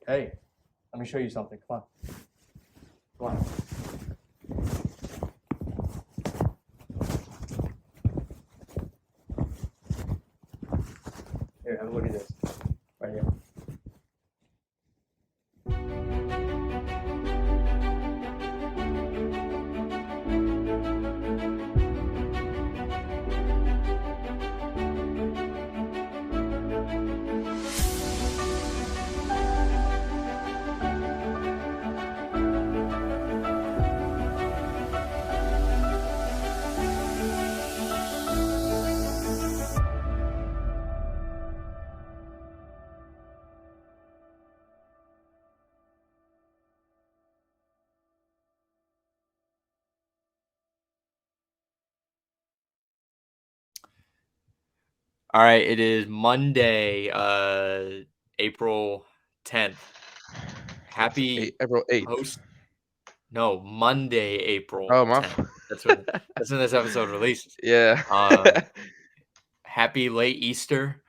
Hey, let me show you something. Come on. Come on. Here, have a look at this. Right here. All right, it is Monday, April 10th. Happy April 8th. post. No, Monday, April Oh, my. 10th. That's when this episode releases. Yeah. Happy late Easter.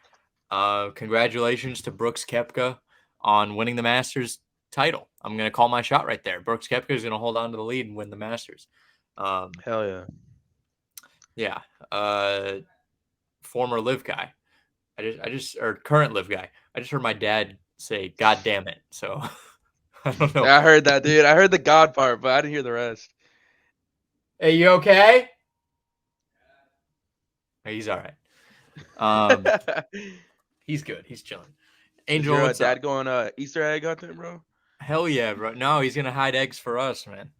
Congratulations to Brooks Koepka on winning the Masters title. I'm going to call my shot right there. Brooks Koepka is going to hold on to the lead and win the Masters. Hell yeah. Yeah. Former live guy. Or current live guy. I just heard my dad say, "God damn it." So I don't know. I heard that, dude. I heard the God part, but I didn't hear the rest. Hey, you okay? Hey, he's all right. He's good. He's chilling. Angel, is your what's dad up? going Easter egg hunting, bro? Hell yeah, bro. No, he's gonna hide eggs for us, man.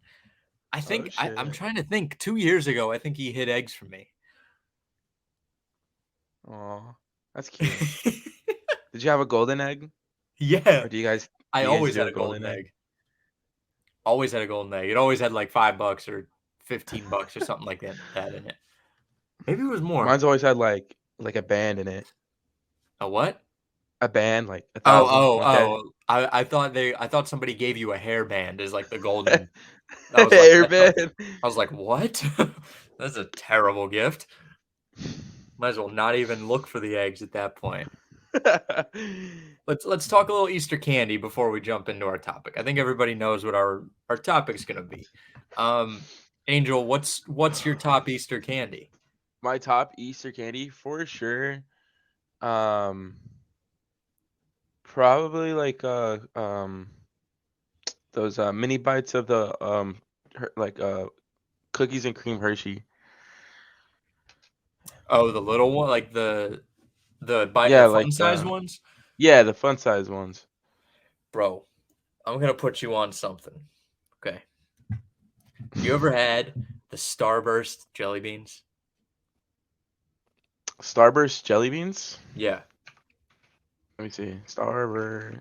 I think I'm trying to think. 2 years ago, I think he hid eggs for me. Aw, that's cute. Did you have a golden egg? Yeah. Or do you guys? I do you guys always do had a golden egg. Always had a golden egg. It always had like $5 or $15 or something like that in it. Maybe it was more. Mine's always had like a band in it. A what? A band, like 1,000. I thought somebody gave you a hairband as like the golden. Hairband. I was like, what? That's a terrible gift. Might as well not even look for the eggs at that point. Let's talk a little Easter candy before we jump into our topic. I think everybody knows what our topic's gonna be. Angel, what's your top Easter candy? My top Easter candy for sure. Probably like those mini bites of the cookies and cream Hershey. Oh, the little one, like the fun size ones? Yeah, the fun size ones. Bro, I'm gonna put you on something. Okay. You ever had the Starburst jelly beans? Starburst jelly beans? Yeah. Let me see. Starburst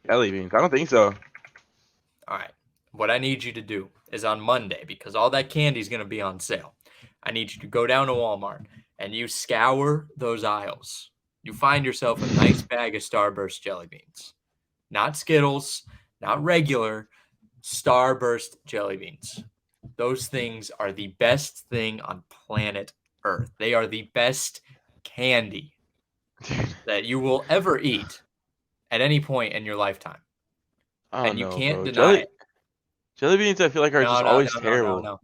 jelly beans. I don't think so. All right. What I need you to do is on Monday, because all that candy is going to be on sale. I need you to go down to Walmart and you scour those aisles. You find yourself a nice bag of Starburst jelly beans. Not Skittles, not regular, Starburst jelly beans. Those things are the best thing on planet Earth. They are the best candy that you will ever eat at any point in your lifetime. And you can't deny it. Jelly beans, I feel like, are just always terrible. No.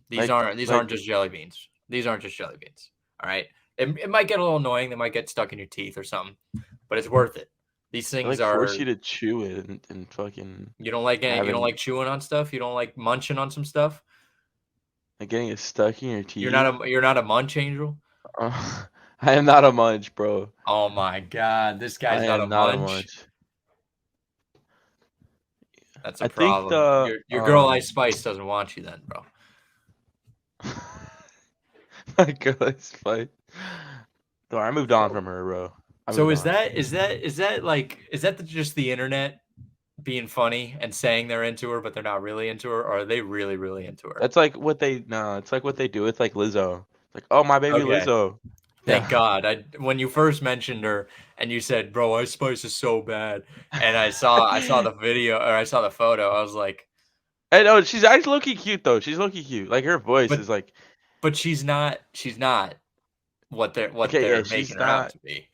These aren't just jelly beans. These aren't just jelly beans. All right. It might get a little annoying. They might get stuck in your teeth or something, but it's worth it. These things are force you to chew it and fucking. You don't like it. You don't like chewing on stuff. You don't like munching on some stuff. Like getting it stuck in your teeth. You're not a munch, Angel. I am not a munch, bro. Oh my god, this guy's not a munch. That's a problem. Your girl Ice Spice doesn't want you then, bro. My girl Ice Spice. No, I moved on from her, bro. So is that just the internet being funny and saying they're into her, but they're not really into her, or are they really, really into her? That's like what they it's like what they do with like Lizzo. Like, oh, my baby Lizzo. Thank God. When you first mentioned her and you said, "Bro, Ice Spice is so bad," and I saw the video or I saw the photo, I was like, I know she's actually low-key cute though. She's low-key cute. Like her voice is like but she's not. She's not what Okay, yeah, they're making she's her out not. to be.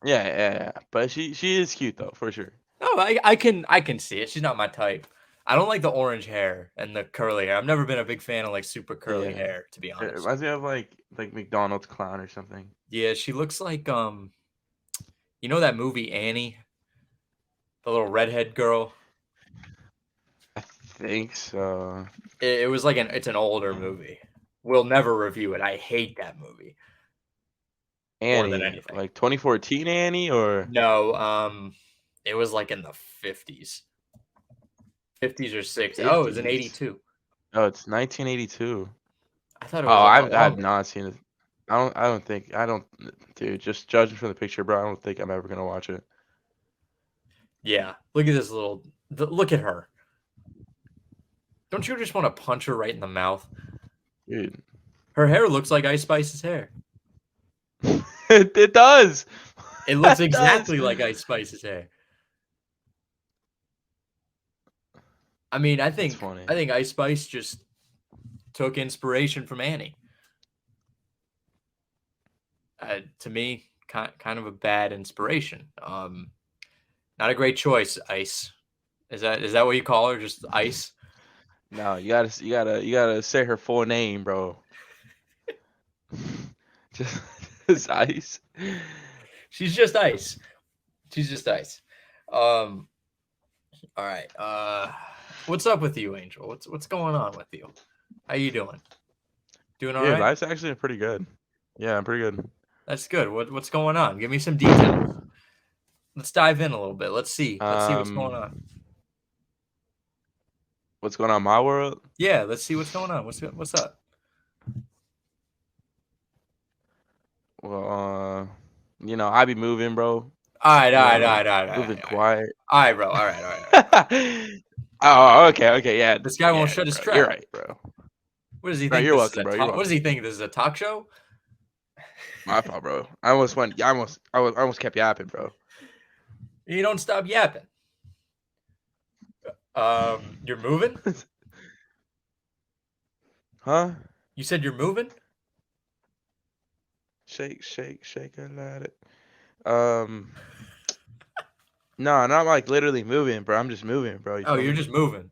Yeah. But she is cute though, for sure. No, I can see it. She's not my type. I don't like the orange hair and the curly hair. I've never been a big fan of like super curly Yeah, hair, to be it honest. reminds me of like McDonald's clown or something. Yeah, she looks like you know that movie Annie, the little redhead girl. I think so. It was like it's an older movie. We'll never review it. I hate that movie more than Annie, anything. like 2014 Annie, or No, it was like in the 50s. 50s or 60s. Oh, it was in 50s. 82. Oh, it's 1982. I thought it Oh, was a lot I've longer. not seen it. I don't, dude. Just judging from the picture, bro. I don't think I'm ever gonna watch it. Yeah, look at this look at her. Don't you just want to punch her right in the mouth? Dude, Her hair looks like Ice Spice's hair. it does. It looks It does. exactly like Ice Spice's hair. I mean, I That's think funny. I think Ice Spice just took inspiration from Annie. To me, kind of a bad inspiration. Not a great choice, Ice. Is that what you call her? Just Ice? No, you gotta say her full name, bro. just, just ice. She's just Ice. She's just Ice. Um. All right. What's up with you, Angel? What's going on with you? How you doing? Doing all Dude, right? life's actually pretty good. Yeah, I'm pretty good. That's good. What's going on? Give me some details. Let's dive in a little bit. Let's see. Let's see what's going on. Um, what's going on in my world? Yeah, let's see what's going on. What's up? Well, I be moving, bro. All right, all You right, all know, right, all right, all right, moving all right. quiet. All right, bro. All right, all right, all right. Oh, okay, yeah, This guy won't yeah, shut his bro. You're trap. right, bro. What does he No, think you're this is welcome, a bro. You're talk? What does he welcome. think this is a talk show? My fault, bro. I almost went. I almost kept yapping, bro. You don't stop yapping. You're moving? Huh? You said you're moving? Shake, shake, shake a lot. Um, no, not like literally moving, bro. I'm just moving, bro. You Oh, feel you're me? just moving.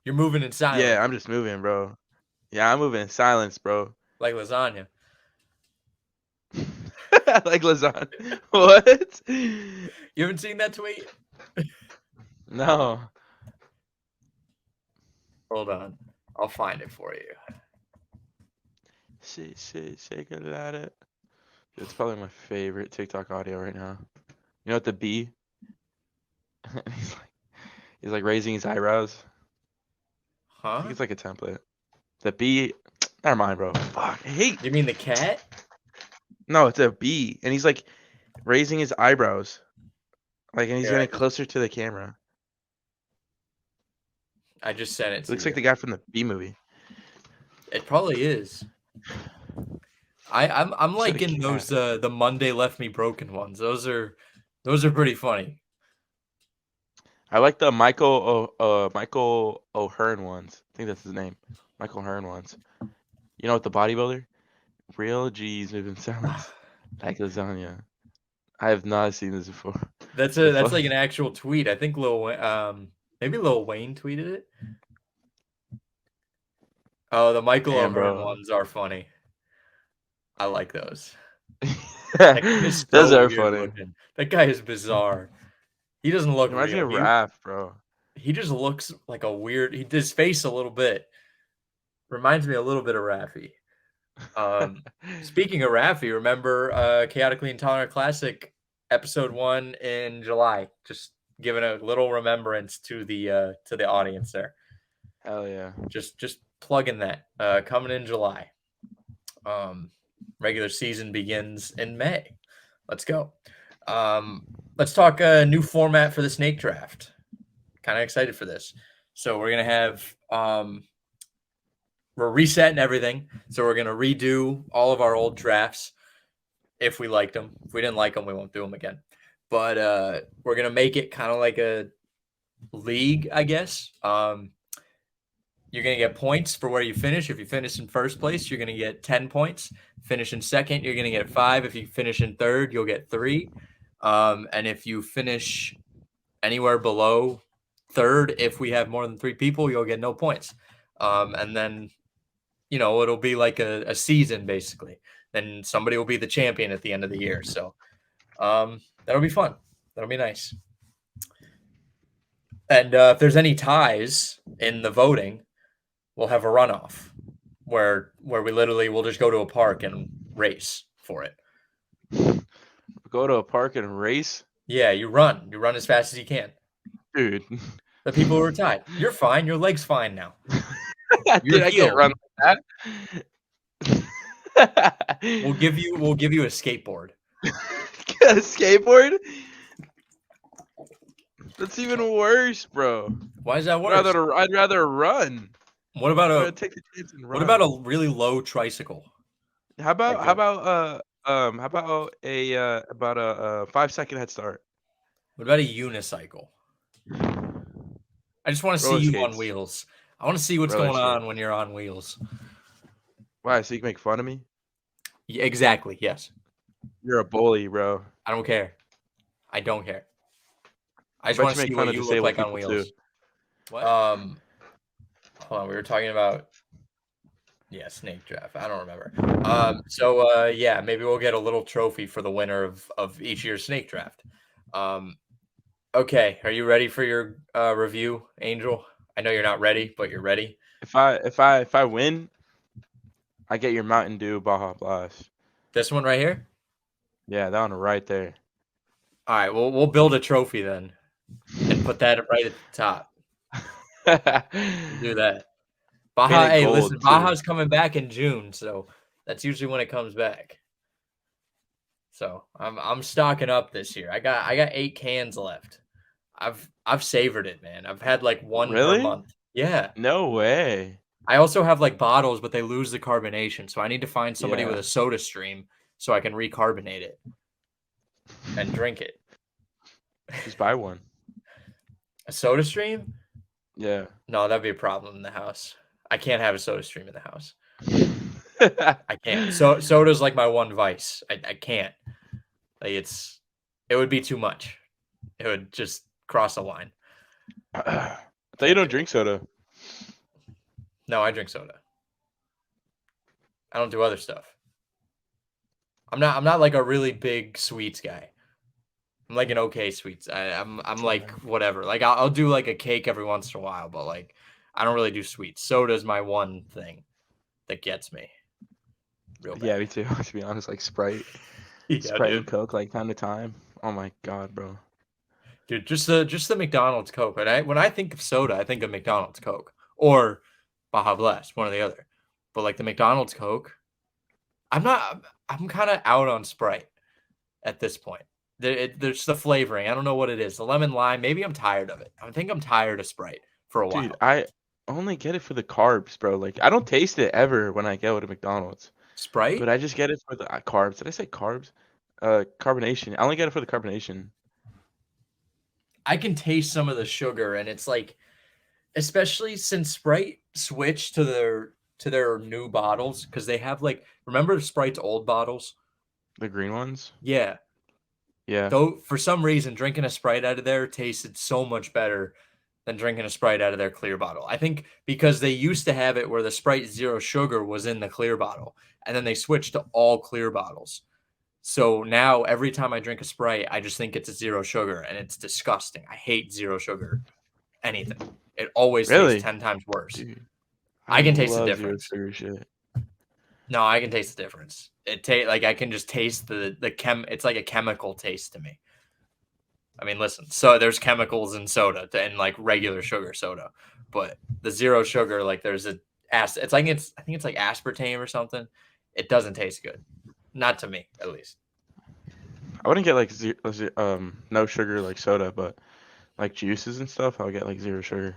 You're moving in silence, Yeah, I'm just moving, bro. Yeah, I'm moving in silence, bro. like lasagna. Like lasagna. What? You haven't seen that tweet? No. Hold on. I'll find it for you. Shake, shake, shake a lot. It's probably my favorite TikTok audio right now. You know what the bee? he's like he's like raising his eyebrows. I think Huh? it's like a template. The bee. Never mind, bro. Fuck. I hate. You mean the cat? No, it's a bee, and he's like raising his eyebrows, and he's Here, getting closer to the camera. I just sent it It to looks you. like the guy from the Bee Movie. It probably is. I'm Said a liking cat. those the Monday left me broken ones. Those are pretty funny. I like the Michael O'Hearn ones. I think that's his name. Michael Hearn ones. You know what the bodybuilder? Real G's moving silence like lasagna. I have not seen this before. The That's fuck? like an actual tweet. I think maybe Lil Wayne tweeted it. Oh, the Michael Damn, O'Hearn bro. ones are funny. I like those. That guy is Those so are weird funny. looking. That guy is bizarre. He doesn't It look reminds me real. of Raph, bro. He just looks like a weird. His face a little bit reminds me a little bit of Raffy. Speaking of Raffy, remember Chaotically Intolerant Classic episode 1 in July? Just giving a little remembrance to the audience there. Hell yeah. Just plugging that. Coming in July. Regular season begins in May. Let's go. Let's talk a new format for the snake draft. Kind of excited for this. So we're gonna have we're resetting everything. So we're gonna redo all of our old drafts if we liked them. If we didn't like them, we won't do them again. But we're gonna make it kind of like a league, I guess. You're going to get points for where you finish. If you finish in first place, you're going to get 10 points. Finish in second, you're going to get 5. If you finish in third, you'll get 3. And if you finish anywhere below third, if we have more than 3 people, you'll get no points. And then, it'll be like a season basically. Then somebody will be the champion at the end of the year. So that'll be fun. That'll be nice. And if there's any ties in the voting, we'll have a runoff where we literally will just go to a park and race for it. Go to a park and race? Yeah, you run as fast as you can. Dude. The people who are tied. You're fine. Your leg's fine now. Dude, I can't run like that. We'll give you a skateboard. A skateboard? That's even worse, bro. Why is that worse? I'd rather run. What about take the chance and run. What about a really low tricycle? How about a 5-second head start? What about a unicycle? I just want to see you on wheels. I want to see what's going on when you're on wheels. Why? So you can make fun of me? Yeah, exactly. Yes. You're a bully, bro. I don't care. I don't care. I just want to see what you look like on wheels. Too. What? Hold on. We were talking about snake draft. I don't remember. Yeah, maybe we'll get a little trophy for the winner of each year's snake draft. Okay, are you ready for your review, Angel? I know you're not ready, but you're ready. If I win, I get your Mountain Dew Baja Blast. This one right here? Yeah, that one right there. All right, we'll build a trophy then, and put that right at the top. Do that. Baja, hey, listen, Baja's coming back in June, so that's usually when it comes back. So I'm stocking up this year. I got 8 cans left. I've savored it, man. I've had like one per month. Yeah. No way. I also have like bottles, but they lose the carbonation, so I need to find somebody with a soda stream so I can recarbonate it and drink it. Just buy one. A soda stream? Yeah. No, that'd be a problem in the house. I can't have a soda stream in the house. I can't. So soda's like my one vice. I can't. Like it would be too much. It would just cross the line. I thought you don't drink soda. No, I drink soda. I don't do other stuff. I'm not like a really big sweets guy. I'm like an okay sweets. I'm like whatever. Like I'll do like a cake every once in a while, but like I don't really do sweets. Soda's my one thing that gets me. Real bad. Yeah, me too. To be honest, like Sprite, Sprite and Coke, like time to time. Oh my god, bro. Dude, just the McDonald's Coke. And when I think of soda, I think of McDonald's Coke or Baja Blast, one or the other. But like the McDonald's Coke, I'm kind of out on Sprite at this point. There's the flavoring. I don't know what it is. The lemon lime. Maybe I'm tired of it. I think I'm tired of Sprite for a while. Dude, I only get it for the carbs, bro. Like I don't taste it ever when I go to McDonald's. Sprite? But I just get it for the carbs. Did I say carbs? Carbonation. I only get it for the carbonation. I can taste some of the sugar, and it's like, especially since Sprite switched to their new bottles, because they have like, remember Sprite's old bottles? The green ones? Yeah. Yeah. Though for some reason, drinking a Sprite out of there tasted so much better than drinking a Sprite out of their clear bottle. I think because they used to have it where the Sprite Zero Sugar was in the clear bottle, and then they switched to all clear bottles. So now every time I drink a Sprite, I just think it's a zero sugar, and it's disgusting. I hate zero sugar anything. It always tastes 10 times worse. Dude, I can taste the difference. Zero sugar shit. No, I can taste the difference. Like I can just taste the it's like a chemical taste to me. I mean, listen, so there's chemicals in soda and like regular sugar soda, but the zero sugar, like there's I think it's like aspartame or something. It doesn't taste good. Not to me, at least. I wouldn't get like no sugar like soda, but like juices and stuff, I'll get like zero sugar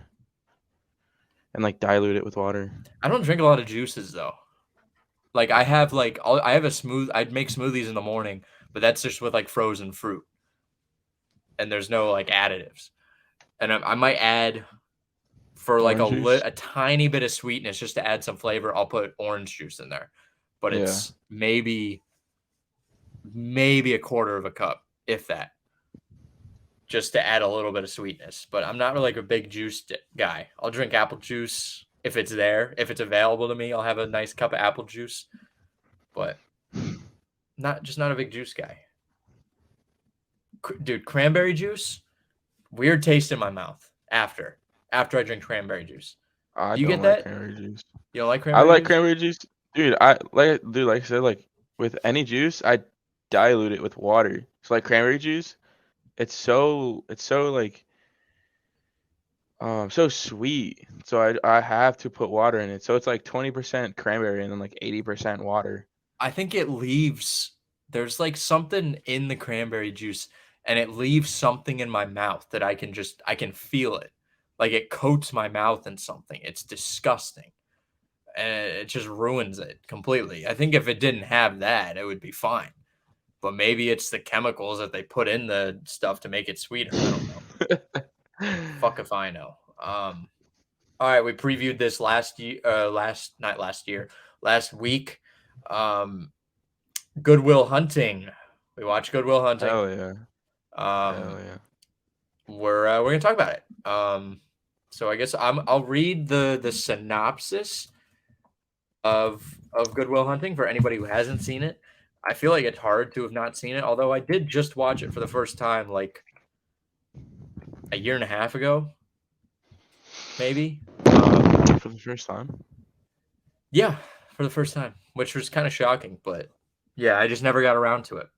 and like dilute it with water. I don't drink a lot of juices though. Like I have I'd make smoothies in the morning, but that's just with like frozen fruit, and there's no like additives. And I might add For like Orange juice? a tiny bit of sweetness, just to add some flavor, I'll put orange juice in there. But Yeah. it's maybe a quarter of a cup, if that, just to add a little bit of sweetness. But I'm not really like a big juice guy. I'll drink apple juice if it's there. If it's available to me, I'll have a nice cup of apple juice. But not a big juice guy. Dude, cranberry juice, weird taste in my mouth after I drink cranberry juice. I Do you don't get like that? cranberry juice. You don't like I cranberry like juice? cranberry juice. Dude, like I said, like with any juice, I dilute it with water. So like cranberry juice, it's so like so sweet. So I have to put water in it. So it's like 20% cranberry and then like 80% water. I think it leaves there's like something in the cranberry juice and it leaves something in my mouth that I can feel it. Like it coats my mouth in something. It's disgusting. And it just ruins it completely. I think if it didn't have that, it would be fine. But maybe it's the chemicals that they put in the stuff to make it sweeter. I don't know. Fuck if I know. All right, we previewed this last year, last week. Um, Goodwill Hunting. We watched Goodwill Hunting. Hell yeah. Hell Um, yeah. we're gonna talk about it. So I guess I'll read the synopsis of Goodwill Hunting for anybody who hasn't seen it. I feel like it's hard to have not seen it, although I did just watch it for the first time like a year and a half ago, maybe. For the first time. Yeah, for the first time, which was kind of shocking, but yeah, I just never got around to it.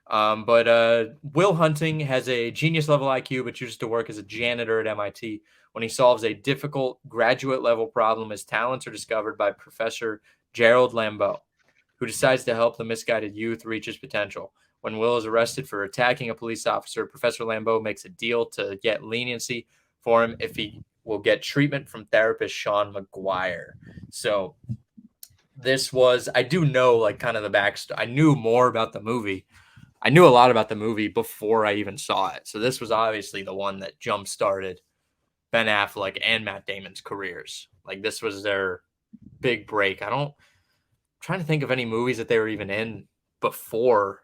But Will Hunting has a genius level IQ, but chooses to work as a janitor at MIT. When he solves a difficult graduate level problem, his talents are discovered by Professor Gerald Lambeau, who decides to help the misguided youth reach his potential. When Will is arrested for attacking a police officer, Professor Lambeau makes a deal to get leniency for him if he will get treatment from therapist Sean McGuire. So I do know like kind of the backstory. I knew more about the movie. I knew a lot about the movie before I even saw it. So this was obviously the one that jump started Ben Affleck and Matt Damon's careers. Like this was their big break. I'm trying to think of any movies that they were even in before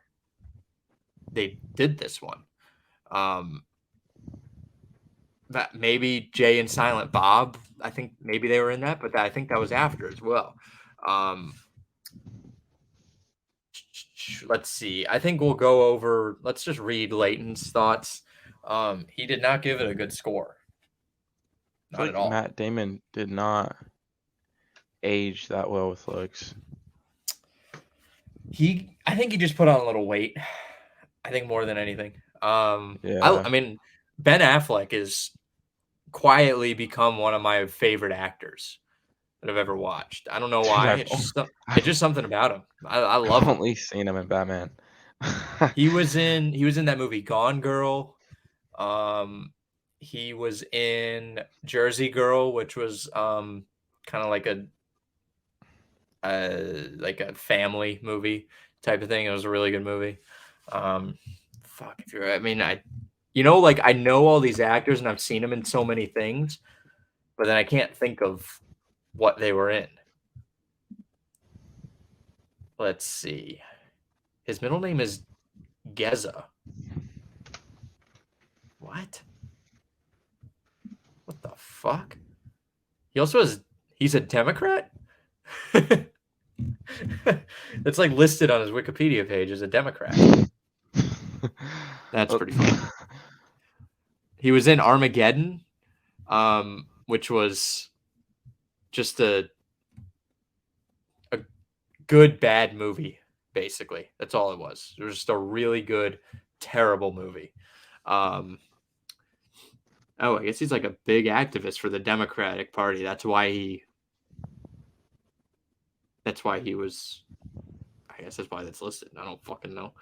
they did this one. That maybe Jay and Silent Bob. I think maybe they were in that, but I think that was after as well. Let's see. I think we'll go over. Let's just read Leighton's thoughts. He did not give it a good score. I feel Not at like all. Matt Damon did not age that well with looks. I think he just put on a little weight. I think more than anything. Yeah. I mean, Ben Affleck is quietly become one of my favorite actors that I've ever watched. I don't know Dude, why. It's I've just something about him. I love him. only seen him in Batman. He was in that movie Gone Girl. He was in Jersey Girl, which was kind of like a family movie type of thing. It was a really good movie. Fuck if you're. I mean, like I know all these actors and I've seen them in so many things, but then I can't think of what they were in. Let's see. His middle name is Geza. What? What the fuck? He's a Democrat? It's like listed on his Wikipedia page as a Democrat. That's pretty funny. He was in Armageddon, which was just a good bad movie, basically. That's all it was. It was just a really good, terrible movie. I guess he's like a big activist for the Democratic Party. That's why he was. I guess that's why that's listed. I don't fucking know.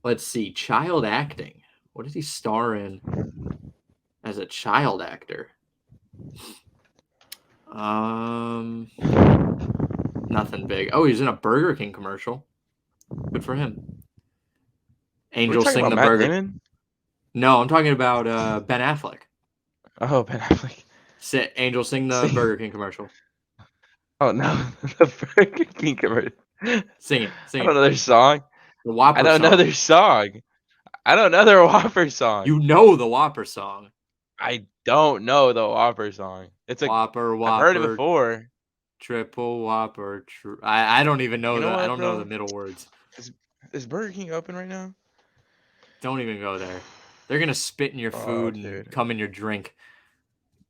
Let's see. Child acting. What did he star in as a child actor? Nothing big. Oh, he's in a Burger King commercial. Good for him. Angel We're talking sing about the Matt burger. Damon? No, I'm talking about Ben Affleck. Oh, Ben Affleck. Angel, sing the Sing. Burger King commercial. Oh no, the Burger King commercial. Sing it. I Sing don't it. know their song. The I Whopper don't know song. their song. I don't know their Whopper song. You know the Whopper song. I don't know the Whopper song. Whopper, I've heard it Whopper, before. Triple Whopper. I don't even know You know I what, don't know the bro? middle words. Is is Burger King open right now? Don't even go there. They're gonna spit in your Oh, food and dude. come in your drink.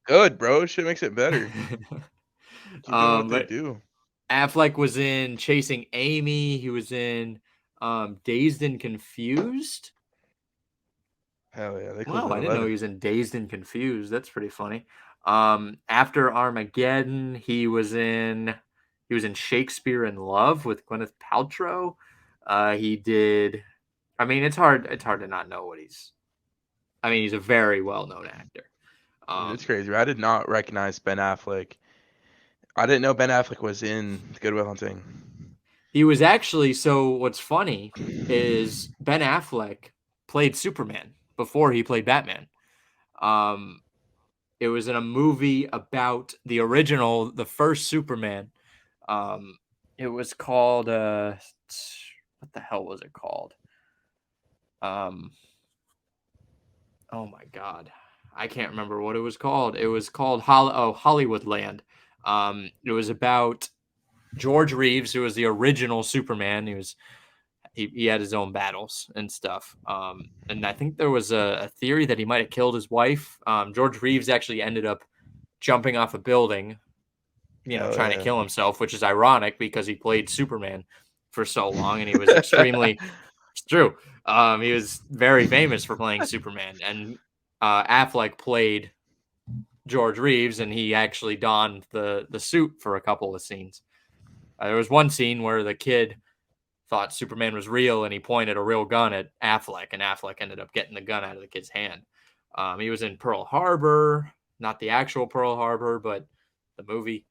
Good, bro. Shit makes it better. Keep doing what they But do. Affleck was in Chasing Amy. He was in Dazed and Confused. Hell yeah, they close Wow, at I didn't know 11. he was in Dazed and Confused. That's pretty funny. After Armageddon, he was in Shakespeare in Love with Gwyneth Paltrow. He did. I mean, it's hard to not know what he's. I mean, he's a very well-known actor. Dude, it's Um, crazy. I did not recognize Ben Affleck. I didn't know Ben Affleck was in Good Will Hunting. he was actually. So what's funny is Ben Affleck played Superman before he played Batman. Um, it was in a movie about the first Superman. Um, it was called what the hell was it called? Um, oh my god, I can't remember what it was called. It was called Hollywoodland. It was about George Reeves, who was the original Superman. He had his own battles and stuff. And I think there was a theory that he might have killed his wife. George Reeves actually ended up jumping off a building, Hell trying to yeah. kill himself, which is ironic because he played Superman for so long and he was extremely. It's true. He was very famous for playing Superman, and Affleck played George Reeves, and he actually donned the suit for a couple of scenes. There was one scene where the kid thought Superman was real, and he pointed a real gun at Affleck, and Affleck ended up getting the gun out of the kid's hand. He was in Pearl Harbor, not the actual Pearl Harbor, but the movie.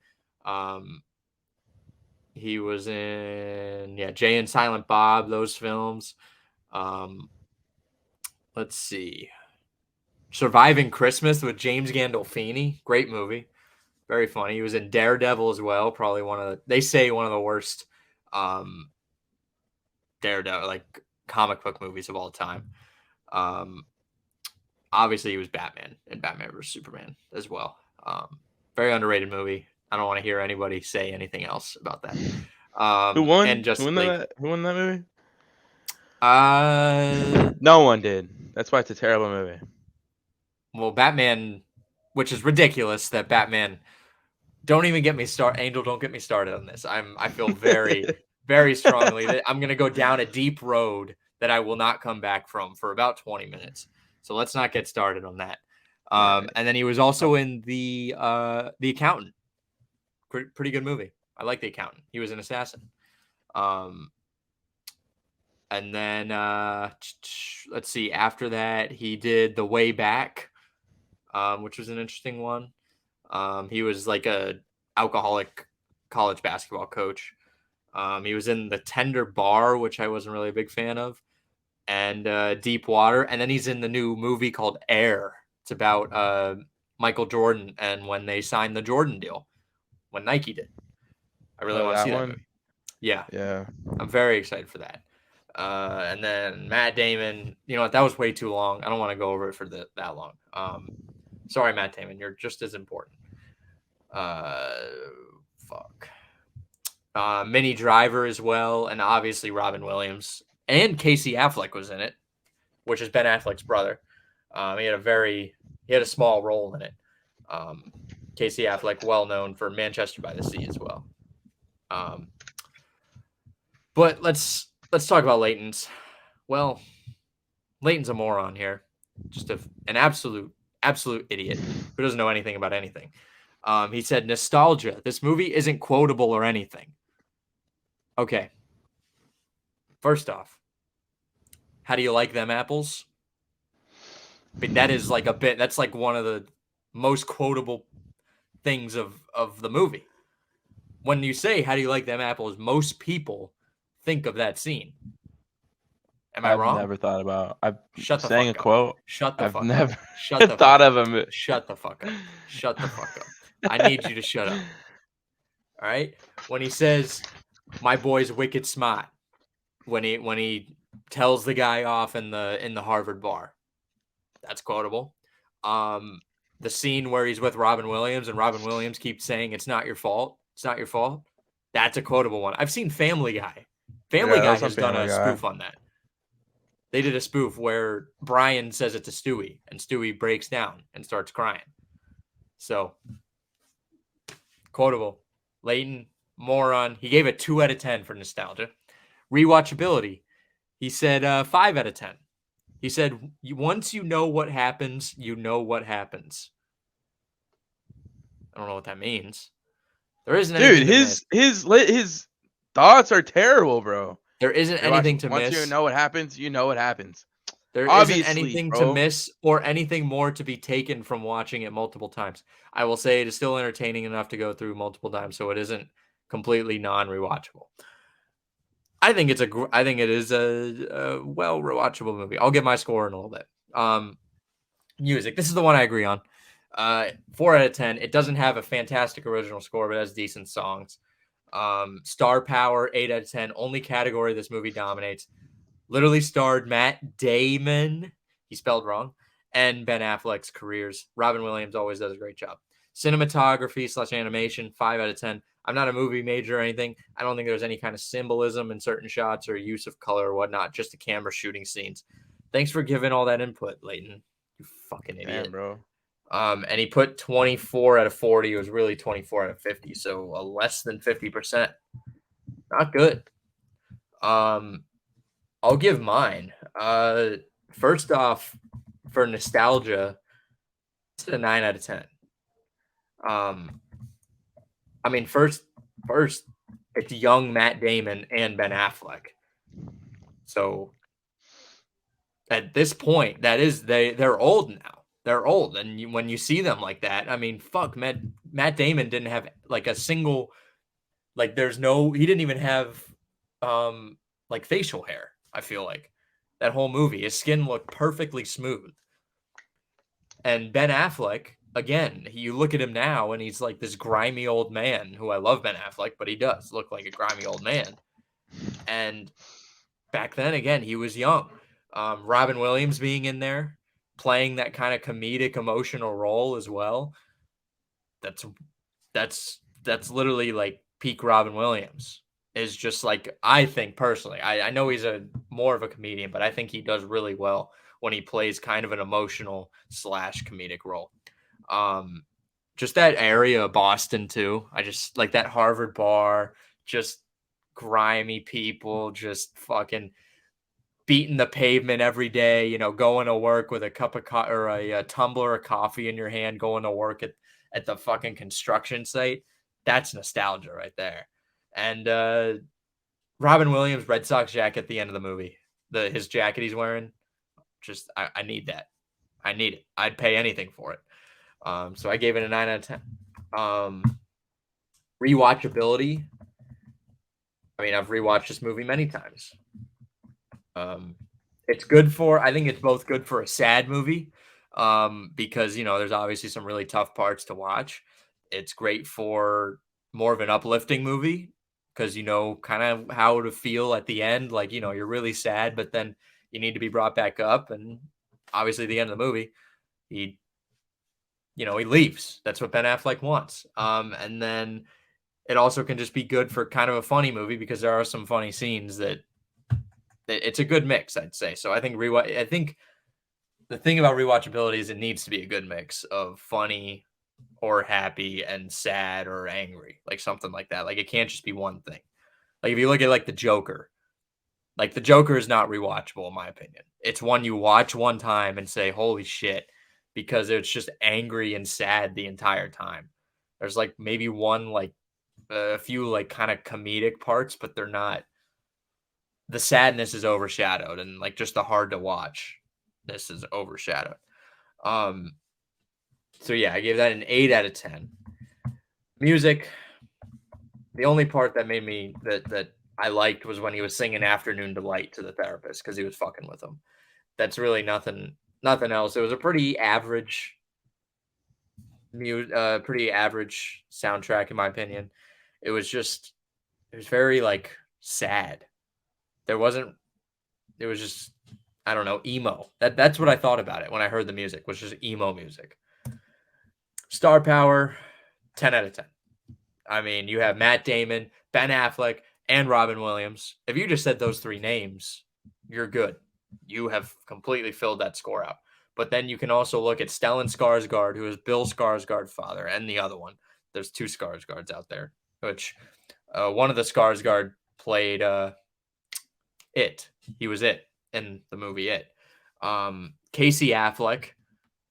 Um, he was in Jay and Silent Bob, those films. Um, let's see, Surviving Christmas with James Gandolfini, great movie, very funny. He was in Daredevil as well, probably they say one of the worst um, Daredevil comic book movies of all time. Um, Obviously, he was Batman in Batman vs Superman as well. Very underrated movie. I don't want to hear anybody say anything else about that. Who And won? Justice League. Who won that movie? Uh, No one did. That's why it's a terrible movie. well, Batman, which is ridiculous that Batman. Don't even get me started, Angel. Don't get me started on this. I feel very, very strongly that I'm gonna go down a deep road that I will not come back from for about 20 minutes. So let's not get started on that. All right. And then he was also in the Accountant. Pretty good movie. I like The Accountant. He was an assassin. Um, and then let's see. After that, he did The Way Back, which was an interesting one. He was like a alcoholic college basketball coach. He was in The Tender Bar, which I wasn't really a big fan of, and Deep Water. And then he's in the new movie called Air. It's about Michael Jordan and when they signed the Jordan deal, when Nike did. I really Oh, want to that see that one? movie. Yeah, Yeah. I'm very excited for that. And then Matt Damon, you know what? That was way too long. I don't want to go over it for that long. Sorry, Matt Damon, you're just as important. Uh, fuck. Minnie Driver as well, and obviously Robin Williams and Casey Affleck was in it, which is Ben Affleck's brother. He had a small role in it. Casey Affleck, well known for Manchester by the Sea as well. But let's talk about Leighton's. Well, Leighton's a moron here, just an absolute idiot who doesn't know anything about anything. He said nostalgia. This movie isn't quotable or anything. Okay. First off, how do you like them apples? I mean, that is like that's like one of the most quotable things of the movie. When you say, how do you like them apples, most people think of that scene. Am I wrong? never thought about. I'm Shut the saying a fuck up. quote. Shut the I've fuck never up. Shut the fuck thought up. of him. Shut the fuck up. Shut the fuck up. I need you to shut up. All right? When he says my boy's wicked smart, when he tells the guy off in the Harvard bar. That's quotable. The scene where he's with Robin Williams and Robin Williams keeps saying it's not your fault. It's not your fault. That's a quotable one. I've seen Family Guy. Family Yeah, that Guy was on has done Family a Guy. spoof on that. They did a spoof where Brian says it to Stewie, and Stewie breaks down and starts crying. So, quotable. Leighton, moron. He gave it 2 out of 10 for nostalgia. Rewatchability. He said 5 out of 10. He said, once you know what happens, you know what happens. I don't know what that means. There isn't anything Dude, to miss. his thoughts are terrible, bro. There isn't anything to Once you miss. know what happens, you know what happens. There isn't Obviously, anything to bro. miss or anything more to be taken from watching it multiple times. I will say it is still entertaining enough to go through multiple times, so it isn't completely non-rewatchable. I think it is a well rewatchable movie. I'll give my score in a little bit. Music. This is the one I agree on. 4 out of 10. It doesn't have a fantastic original score, but it has decent songs. Star power, 8 out of 10. Only category this movie dominates. Literally starred Matt Damon. He spelled wrong. And Ben Affleck's careers. Robin Williams always does a great job. Cinematography / animation, 5 out of 10. I'm not a movie major or anything. I don't think there's any kind of symbolism in certain shots or use of color or whatnot. Just the camera shooting scenes. Thanks for giving all that input, Leighton. You fucking idiot. Damn, bro. And he put 24 out of 40. It was really 24 out of 50. So less than 50%. Not good. I'll give mine. First off, for nostalgia, it's a 9 out of 10. I mean, first, it's young Matt Damon and Ben Affleck. So at this point, that is they're old now. They're old, and when you see them like that, I mean, fuck, Matt Damon didn't have like a single, like he didn't even have like facial hair. I feel like that whole movie, his skin looked perfectly smooth. And Ben Affleck, again, you look at him now, and he's like this grimy old man. Who I love Ben Affleck, but he does look like a grimy old man. And back then, again, he was young. Robin Williams being in there, playing that kind of comedic, emotional role as well. That's literally like peak Robin Williams. Is just like, I think personally. I know he's more of a comedian, but I think he does really well when he plays kind of an emotional / comedic role. Just that area of Boston too. I just like that Harvard bar, just grimy people, just fucking beating the pavement every day, going to work with a cup of or a tumbler of coffee in your hand, going to work at the fucking construction site. That's nostalgia right there. And Robin Williams' Red Sox jacket at the end of the movie, his jacket he's wearing, just I need that. I need it. I'd pay anything for it. So I gave it a 9 out of 10. Rewatchability. I mean, I've rewatched this movie many times. It's good for, I think it's both good for a sad movie, because, there's obviously some really tough parts to watch. It's great for more of an uplifting movie because kind of how to feel at the end. Like, you're really sad, but then you need to be brought back up. And obviously the end of the movie, he leaves. That's what Ben Affleck wants. And then it also can just be good for kind of a funny movie because there are some funny scenes that it's a good mix, I'd say. So I think the thing about rewatchability is it needs to be a good mix of funny or happy and sad or angry, like something like that. Like it can't just be one thing. Like if you look at like the Joker is not rewatchable in my opinion. It's one you watch one time and say, holy shit, because it's just angry and sad the entire time. There's like maybe one, like a few like kind of comedic parts, but they're not, the sadness is overshadowed and like just the hard to watch. This is overshadowed. So yeah, I gave that an 8 out of 10. Music, the only part that made me that I liked was when he was singing Afternoon Delight to the therapist because he was fucking with him. That's really nothing else. It was a pretty average pretty average soundtrack in my opinion. It was very like sad. There wasn't it was just I don't know, emo. That's what I thought about it when I heard the music, was just emo music. Star power, 10 out of 10. I mean, you have Matt Damon, Ben Affleck, and Robin Williams. If you just said those three names, you're good. You have completely filled that score out. But then you can also look at Stellan Skarsgård, who is Bill Skarsgård's father, and the other one. There's two Skarsgårds out there, which one of the Skarsgård played It. He was It in the movie It. Casey Affleck,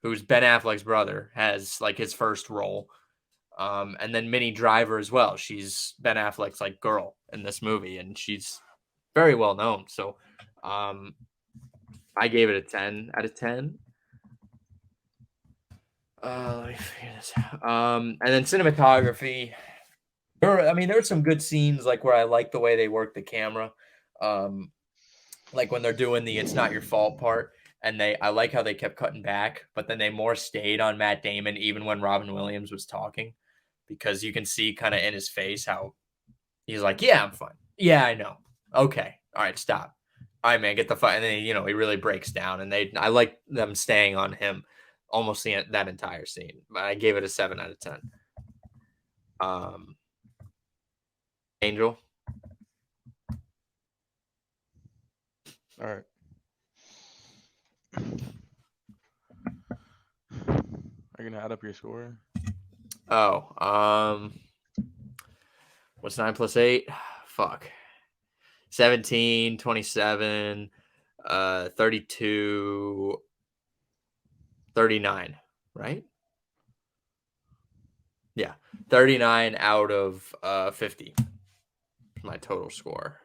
who's Ben Affleck's brother, has like his first role. And then Minnie Driver as well. She's Ben Affleck's like girl in this movie, and she's very well known. So I gave it a 10 out of 10. Let me figure this out. And then cinematography. There are some good scenes like where I like the way they work the camera. Like when they're doing the "It's Not Your Fault" part, and I like how they kept cutting back, but then they more stayed on Matt Damon even when Robin Williams was talking, because you can see kind of in his face how he's like, "Yeah, I'm fine. Yeah, I know. Okay, all right, stop. All right, man, get the fight." And then he really breaks down, and I like them staying on him almost that entire scene. But I gave it a 7 out of 10. Angel. All right. Are you gonna add up your score? Oh, what's 9 plus 8? Fuck. 17, 27, 32, 39, right? Yeah, 39 out of 50. My total score.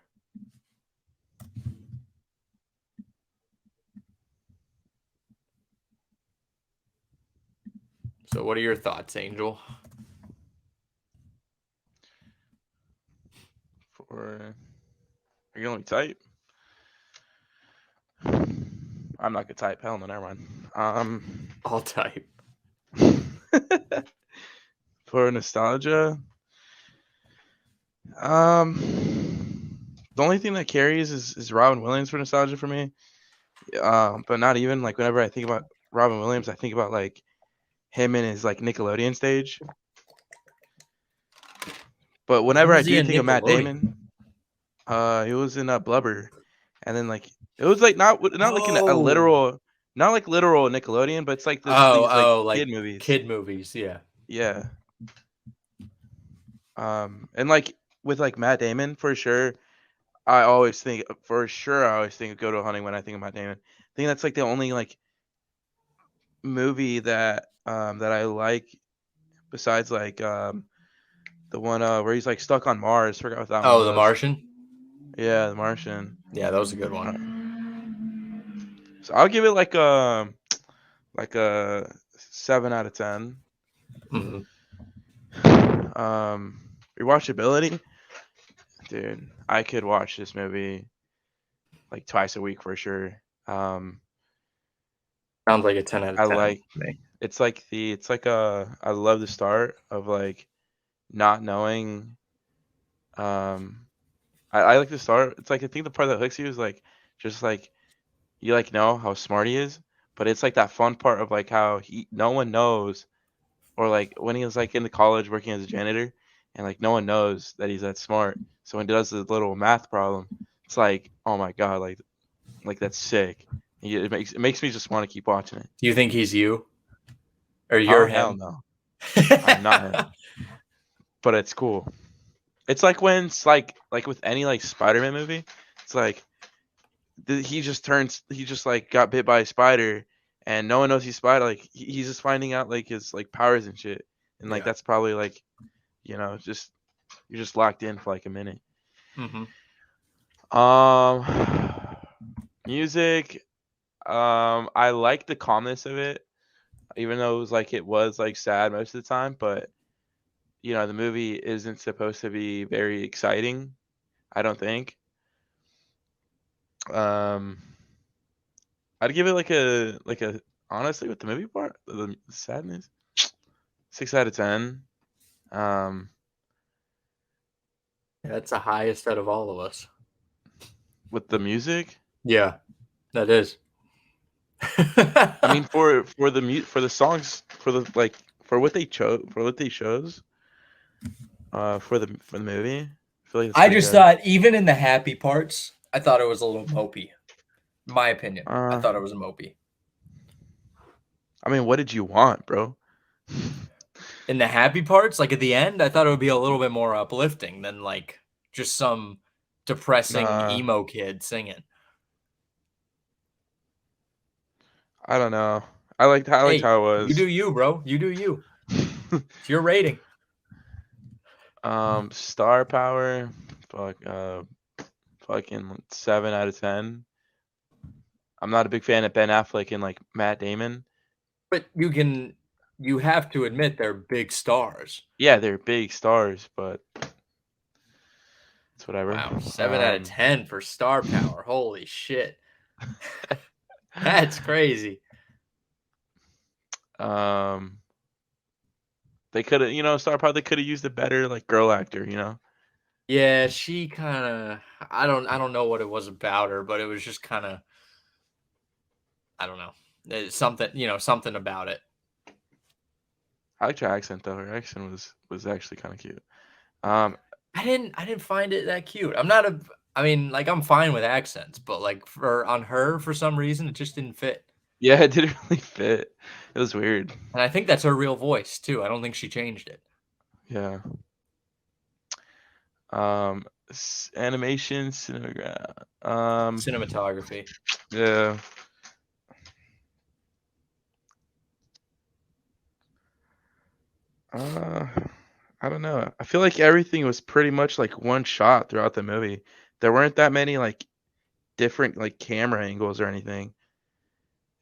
So what are your thoughts, Angel? Are you gonna type? I'm not gonna type. Hell no, never mind. I'll type. For nostalgia, the only thing that carries is Robin Williams for nostalgia for me. But not even like whenever I think about Robin Williams, I think about like him in his like Nickelodeon stage. But whenever I do think of Matt Damon, he was in Blubber, and then like it was like not like a literal, not like literal Nickelodeon, but it's like these like kid movies. Kid movies, yeah. Yeah. And like with like Matt Damon for sure, I always think of Go to Hunting when I think of Matt Damon. I think that's like the only like movie that that I like besides like the one where he's like stuck on Mars. Forgot what that one was. The Martian? Yeah, The Martian. Yeah, that was a good one. So I'll give it like a 7 out of 10. Mm-hmm. Rewatchability, dude. I could watch this movie like twice a week for sure. Sounds like a 10 out of 10. I like it's like I love the start of like not knowing. I like the start. It's like I think the part that hooks you is like just like you like know how smart he is, but it's like that fun part of like how no one knows, or like when he was like in the college working as a janitor, and like no one knows that he's that smart. So when he does the little math problem, it's like, oh my god, like that's sick. It makes me just want to keep watching it. Do you think he's you? Or you're him? Hell no. I'm not him. But it's cool. It's like when it's like with any like Spider-Man movie, it's like he just like got bit by a spider and no one knows he's spider. Like he's just finding out like his like powers and shit. And like that's probably like, just you're just locked in for like a minute. Mm-hmm. Music. I like the calmness of it, even though it was like sad most of the time, but the movie isn't supposed to be very exciting. I don't think. Um, I'd give it like a honestly with the movie part, the sadness, 6 out of 10. Um, Yeah, that's the highest out of all of us. with the music, Yeah, that is. I mean for the songs for what they chose for the movie, I feel like it's I pretty just good. thought, even in the happy parts, I thought it was a little mopey. My opinion. I Uh, thought it was mopey. I mean, what did you want, bro? In the happy parts, like at the end, I thought it would be a little bit more uplifting than like just some depressing Nah, emo kid singing. I don't know. I liked Hey, how it you was. do you, bro. You do you. It's your rating. Star power, fuck, fucking 7 out of 10. I'm not a big fan of Ben Affleck and like Matt Damon. But you have to admit they're big stars. Yeah, they're big stars, but it's whatever. Wow, 7 out of 10 for star power. Holy shit. That's crazy. Um, they could have, Star Power. They could have used a better like girl actor. Yeah, she kind of I don't know what it was about her, but it was just kind of I don't know. Something about it. I liked her accent though. Her accent was actually kind of cute. Um, I didn't find it that cute. I mean, like I'm fine with accents, but like on her for some reason it just didn't fit. yeah, it didn't really fit. It was weird. And I think that's her real voice too. I don't think she changed it. Yeah. Animation, cinematograph. Cinematography. Yeah. Uh, I don't know. I feel like everything was pretty much like one shot throughout the movie. There weren't that many like different like camera angles or anything.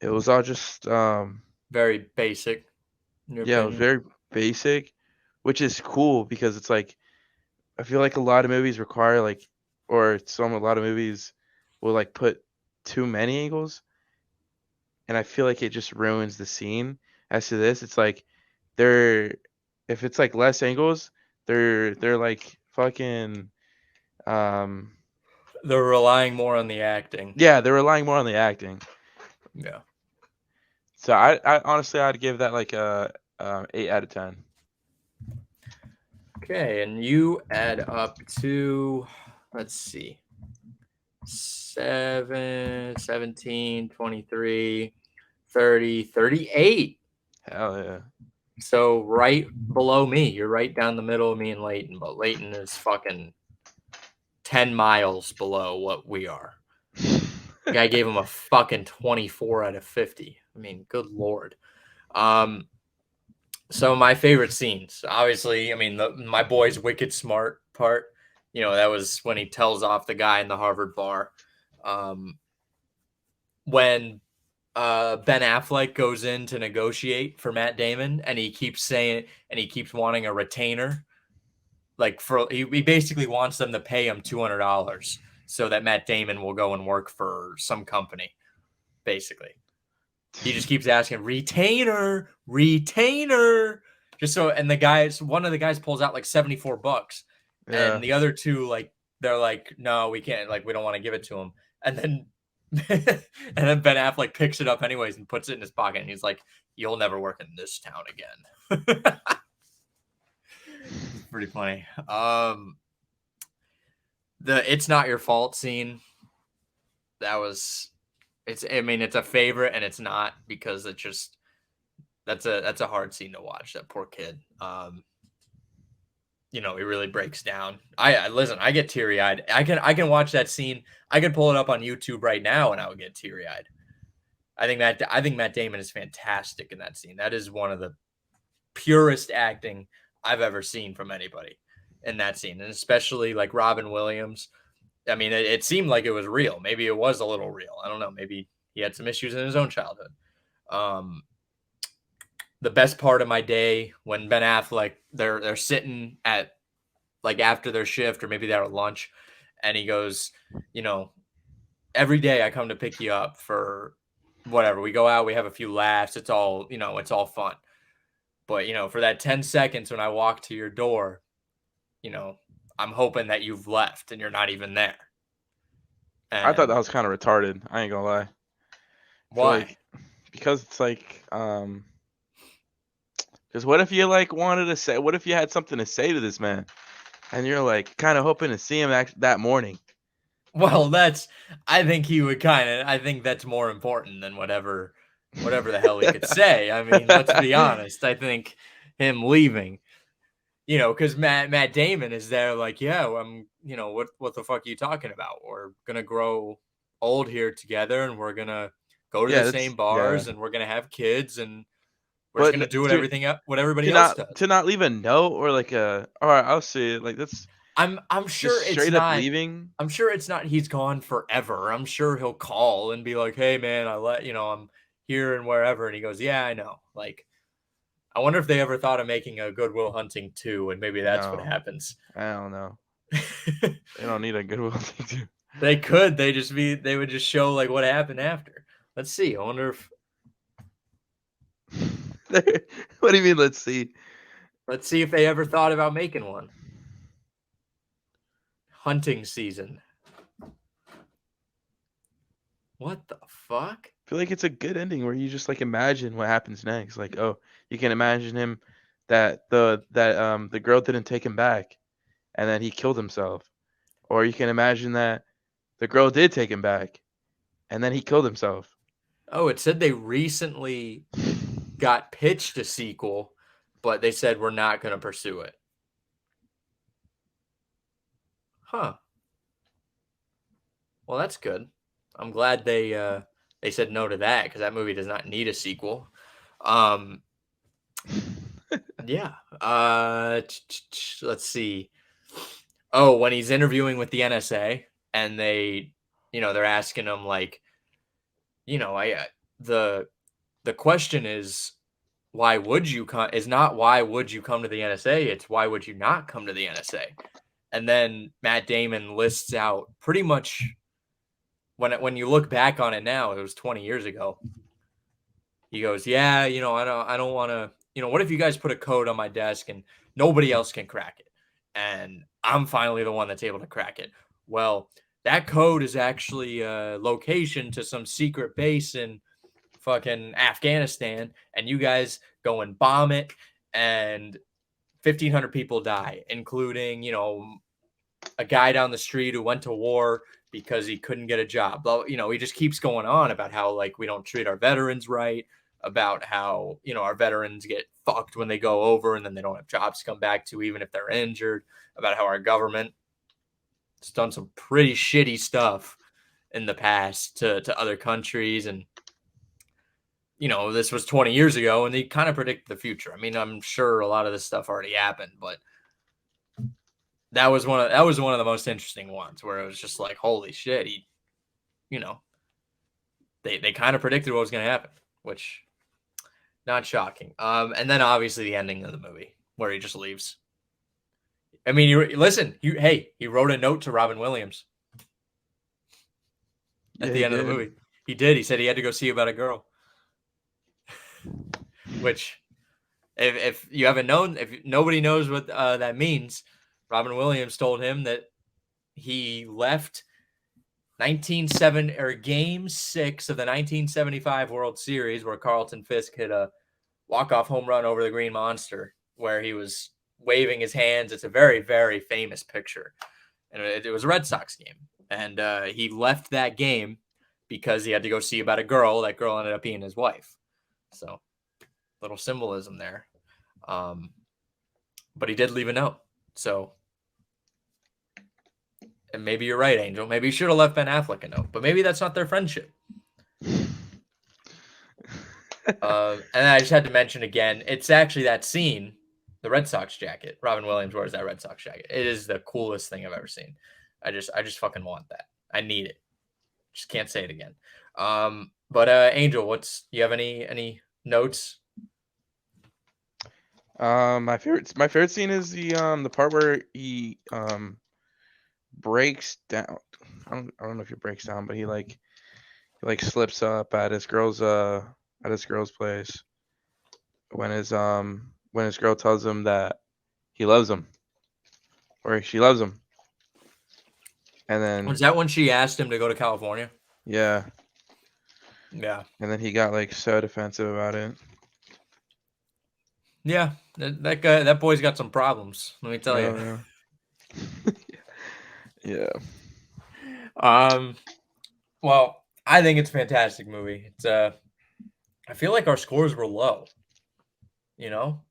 It was all just Very basic, in your yeah, it was opinion. very basic, which is cool because it's like I feel like a lot of movies require like or a lot of movies will like put too many angles and I feel like it just ruins the scene. As to this, it's like they're if it's like less angles, they're like fucking um They're relying more on the acting. yeah, they're relying more on the acting. Yeah. So I honestly I'd give that like a 8 out of 10. Okay, and you add up to, let's see, 7, 17, 23, 30, 38. Hell yeah. So right below me, you're right down the middle of me and Leighton, but Leighton is fucking 10 miles below what we are. Guy gave him a fucking 24 out of 50. I mean, good lord. Um, so my favorite scenes, obviously, I mean, my boy's wicked smart part. That was when he tells off the guy in the Harvard bar. Um, when Ben Affleck goes in to negotiate for Matt Damon, and he keeps saying, and he keeps wanting a retainer. Like he basically wants them to pay him $200 so that Matt Damon will go and work for some company. Basically, he just keeps asking retainer, retainer, just so. And one of the guys pulls out like $74, Yeah. and the other two they're like, no, we can't. Like we don't want to give it to him. And then and then Ben Affleck picks it up anyways and puts it in his pocket, and he's like, "You'll never work in this town again." It's pretty funny. The "It's Not Your Fault" scene, that was it's I mean, it's a favorite and it's not because it just that's a hard scene to watch. That poor kid. He really breaks down. I listen, I get teary-eyed. I can watch that scene. I could pull it up on YouTube right now and I would get teary-eyed. I think Matt Damon is fantastic in that scene. That is one of the purest acting I've ever seen from anybody in that scene. And especially like Robin Williams. I mean, it seemed like it was real. Maybe it was a little real. I don't know. Maybe he had some issues in his own childhood. Um, the best part of my day when Ben Affleck they're sitting at like after their shift or maybe they're at lunch, And he goes, you know, every day I come to pick you up for whatever. We go out, we have a few laughs. It's all, it's all fun. But, for that 10 seconds when I walk to your door, I'm hoping that you've left and you're not even there. I thought that And was kind of retarded. I ain't gonna lie. I feel why? like because it's like because what if you like wanted to say? What if you had something to say to this man, and you're like kind of hoping to see him that morning? Well, I think he would I think that's more important than whatever the hell he could say. I mean, let's be honest. I think him leaving, because Matt Damon is there like, yeah, what the fuck are you talking about? We're gonna grow old here together, and we're gonna go to the Yeah, same that's yeah. bars, and we're gonna have kids, and we're just But gonna do to what everybody else does. to not leave a note or like a all right, I'll see it. Like that's I'm just sure it's straight up not. leaving. I'm sure it's not. He's gone forever. I'm sure he'll call and be like, "Hey, man, I'm here and wherever," and he goes, "Yeah, I know." Like, I wonder if they ever thought of making a Good Will Hunting 2, and maybe that's what No, happens. I don't know. They don't need a Goodwill thing They could. They would just show like what happened after. Let's see. I wonder if. to. What do you mean? Let's see. Let's see if they ever thought about making one. Hunting season. What the fuck? I feel like it's a good ending where you just like imagine what happens next. Like, oh, you can imagine him that the girl didn't take him back and then he killed himself. Or you can imagine that the girl did take him back and then he killed himself. Oh, it said they recently got pitched a sequel, but they said we're not going to pursue it. Huh. Well, that's good. I'm glad they said no to that because that movie does not need a sequel. Um, yeah. Let's see. Oh, when he's interviewing with the NSA and they're asking him like, the question is why would you come is not why would you come to the NSA, it's why would you not come to the NSA? And then Matt Damon lists out pretty much when you look back on it now, it was 20 years ago. He goes, "Yeah, I don't want to, what if you guys put a code on my desk and nobody else can crack it? And I'm finally the one that's able to crack it. Well, that code is actually a location to some secret base in fucking Afghanistan, and you guys go and bomb it, and 1,500 people die, including, a guy down the street who went to war because he couldn't get a job. He just keeps going on about how like we don't treat our veterans right, about how, our veterans get fucked when they go over and then they don't have jobs to come back to even if they're injured, about how our government has done some pretty shitty stuff in the past to other countries. And this was 20 years ago and they kind of predicted the future. I mean, I'm sure a lot of this stuff already happened, but that was one of the most interesting ones where it was just like, holy shit, you know, they kind of predicted what was going to happen, which not shocking. And then obviously the ending of the movie where he just leaves. I mean, he wrote a note to Robin Williams Yeah, at he the end of the did. movie. He did. He said he had to go see about a girl, which if you haven't known, if nobody knows what that means, Robin Williams told him that he left Game 6 of the 1975 World Series where Carlton Fisk hit a walk-off home run over the Green Monster where he was waving his hands. It's a very, very famous picture. And it was a Red Sox game. And he left that game because he had to go see about a girl. That girl ended up being his wife. So, little symbolism there. But he did leave a note. So, and maybe you're right, Angel. Maybe you should have left Ben Affleck a note. But maybe that's not their friendship. And I just had to mention again, it's actually that scene, the Red Sox jacket. Robin Williams wears that Red Sox jacket. It is the coolest thing I've ever seen. I just fucking want that. I need it. Just can't say it again. But Angel, you have any notes? My favorite scene is the part where breaks down. I don't know if he breaks down, but he slips up at his girl's place when his girl tells him that he loves him or she loves him, and then Was that when she asked him to go to California? yeah, Yeah. and then he got like so defensive about it. Yeah, that boy's got some problems. Let me tell you. Yeah. Well, I think it's a fantastic movie. It's I feel like our scores were low. You know,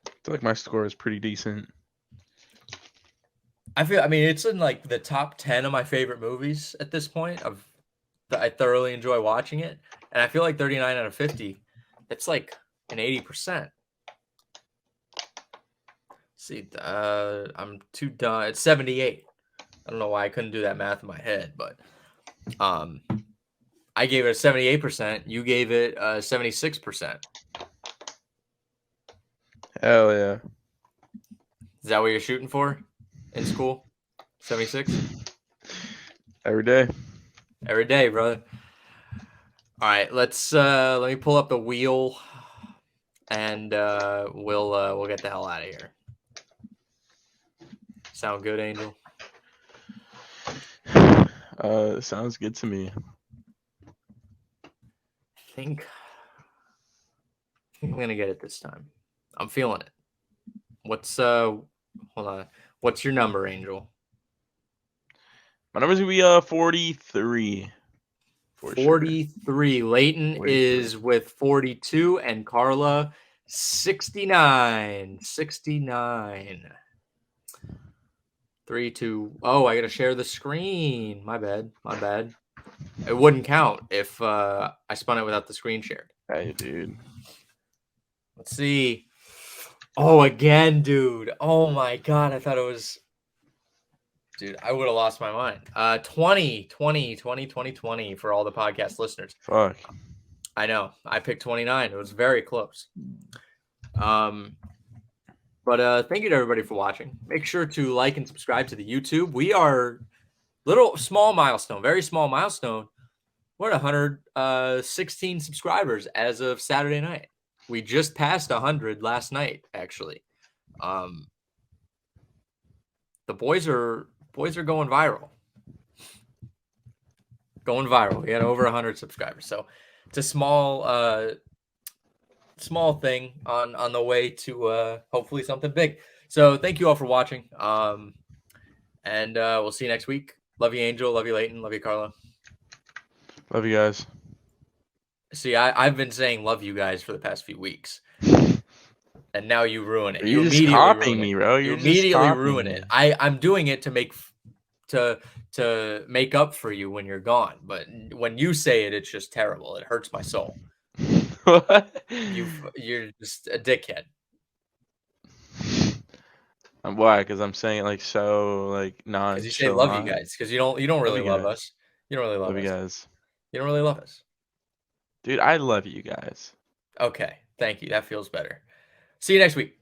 I feel like my score is pretty decent. I mean, it's in like the top 10 of my favorite movies at this point. I thoroughly enjoy watching it, and I feel like 39 out of 50. It's like an 80%. See, I'm too done. It's 78. I don't know why I couldn't do that math in my head, but I gave it a 78%. You gave it a 76%. Hell yeah. Is that what you're shooting for in school? 76? Every day. Every day, brother. All right, let me pull up the wheel and we'll get the hell out of here. Sound good, Angel? Sounds good to me. I think I'm gonna get it this time. I'm feeling it. Hold on. What's your number, Angel? My number's gonna be 43. 43. Leighton 43. is with 42 and Carla 69. 69. 3, 2. Oh, I gotta share the screen. My bad. It wouldn't count if I spun it without the screen shared. Hey, dude. Let's see. Oh, again, dude. Oh my god, I thought it was. Dude, I would have lost my mind. 20 for all the podcast listeners. Fuck. I know. I picked 29. It was very close. But thank you to everybody for watching. Make sure to like and subscribe to the YouTube. We are small milestone, very small milestone. We're at 116 subscribers as of Saturday night. We just passed 100 last night, actually. The boys are going viral. Going viral. We had over 100 subscribers. So it's a small thing on the way to hopefully something big. So thank you all for watching. And we'll see you next week. Love you, Angel. Love you, Leighton. Love you, Carla. Love you guys. See, I've been saying love you guys for the past few weeks. And now you ruin it. You're You just immediately copying ruin me, it. bro. You You're just immediately copying ruin me. it. I'm doing it to make up for you when you're gone. But when you say it, it's just terrible. It hurts my soul. What? You're just a dickhead. Why? Because I'm saying it like so like Because you say love you nonchalant. guys. Because you don't really love us. You don't really love Love us. you guys. You don't really love us. Dude, I love you guys. Okay. Thank you. That feels better. See you next week.